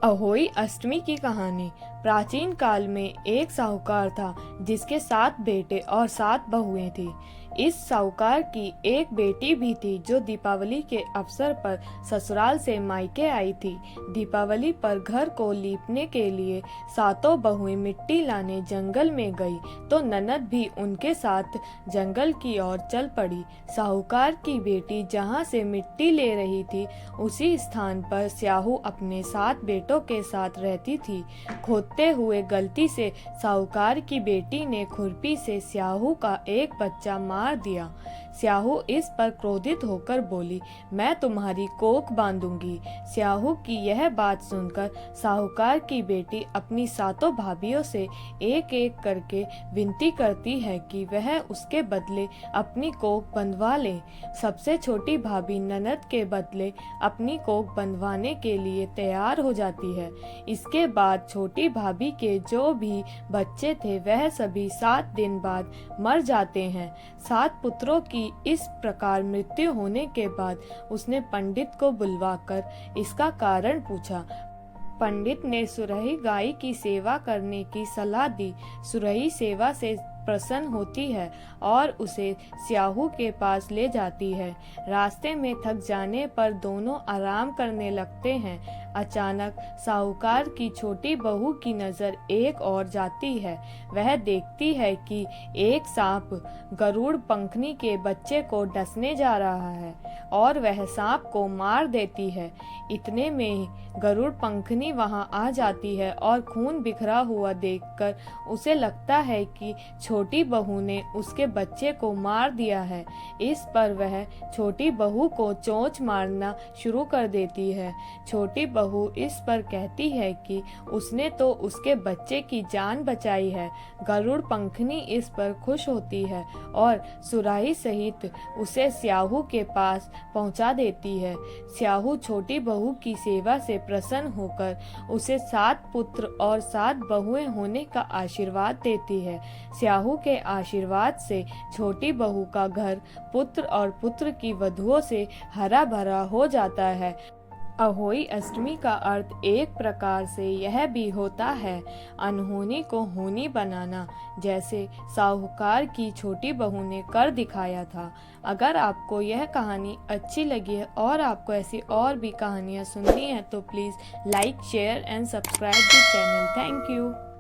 अहोई अष्टमी की कहानी। प्राचीन काल में एक साहूकार था जिसके 7 बेटे और 7 बहुएं थी। इस साहूकार की एक बेटी भी थी जो दीपावली के अवसर पर ससुराल से मायके आई थी। दीपावली पर घर को लीपने के लिए 7 बहुएं मिट्टी लाने जंगल में गई तो ननद भी उनके साथ जंगल की ओर चल पड़ी। साहूकार की बेटी जहाँ से मिट्टी ले रही थी उसी स्थान पर स्याहू अपने 7 बेटों के साथ रहती थी। खोदते हुए गलती से साहूकार की बेटी ने खुरपी से स्याहू का एक बच्चा मार दिया। स्याहू इस पर क्रोधित होकर बोली, मैं तुम्हारी कोख बांधूंगी। स्याहू की यह बात सुनकर साहूकार की बेटी अपनी 7 भाभियों से एक एक करके विनती करती है कि वह उसके बदले अपनी कोख बंधवा ले। सबसे छोटी भाभी ननद के बदले अपनी कोख बंधवाने के लिए तैयार हो जाती है। इसके बाद छोटी भाभी के जो भी बच्चे थे वह सभी 7 दिन बाद मर जाते हैं। 7 पुत्रों की इस प्रकार मृत्यु होने के बाद उसने पंडित को बुलवाकर इसका कारण पूछा। पंडित ने सुरही गाय की सेवा करने की सलाह दी। सुरही सेवा से प्रसन्न होती है और उसे स्याहू के पास ले जाती है। रास्ते में थक जाने पर दोनों आराम करने लगते हैं। अचानक साहूकार की छोटी बहू की नज़र एक और जाती है। वह देखती है कि एक सांप गरुड़ पंखनी के बच्चे को डसने जा रहा है और वह सांप को मार देती है। इतने में गरुड़ पंखनी वहां आ जाती है और खून बिखरा हुआ देखकर उसे लगता है कि छोटी बहू ने उसके बच्चे को मार दिया है। इस पर वह छोटी बहू को चोंच मारना शुरू कर देती है। छोटी बहू इस पर कहती है कि उसने तो उसके बच्चे की जान बचाई है। गरुड़ पंखनी इस पर खुश होती है और सुराही सहित उसे स्याहू के पास पहुंचा देती है। स्याहू छोटी बहू की सेवा से प्रसन्न होकर उसे 7 पुत्र और 7 बहुएं होने का आशीर्वाद देती है। स्याहू के आशीर्वाद से छोटी बहू का घर पुत्र और पुत्र की वधुओं से हरा भरा हो जाता है। अहोई अष्टमी का अर्थ एक प्रकार से यह भी होता है अनहोनी को होनी बनाना, जैसे साहूकार की छोटी बहू ने कर दिखाया था। अगर आपको यह कहानी अच्छी लगी है और आपको ऐसी और भी कहानियाँ सुननी है तो please like, share and subscribe the channel. Thank you.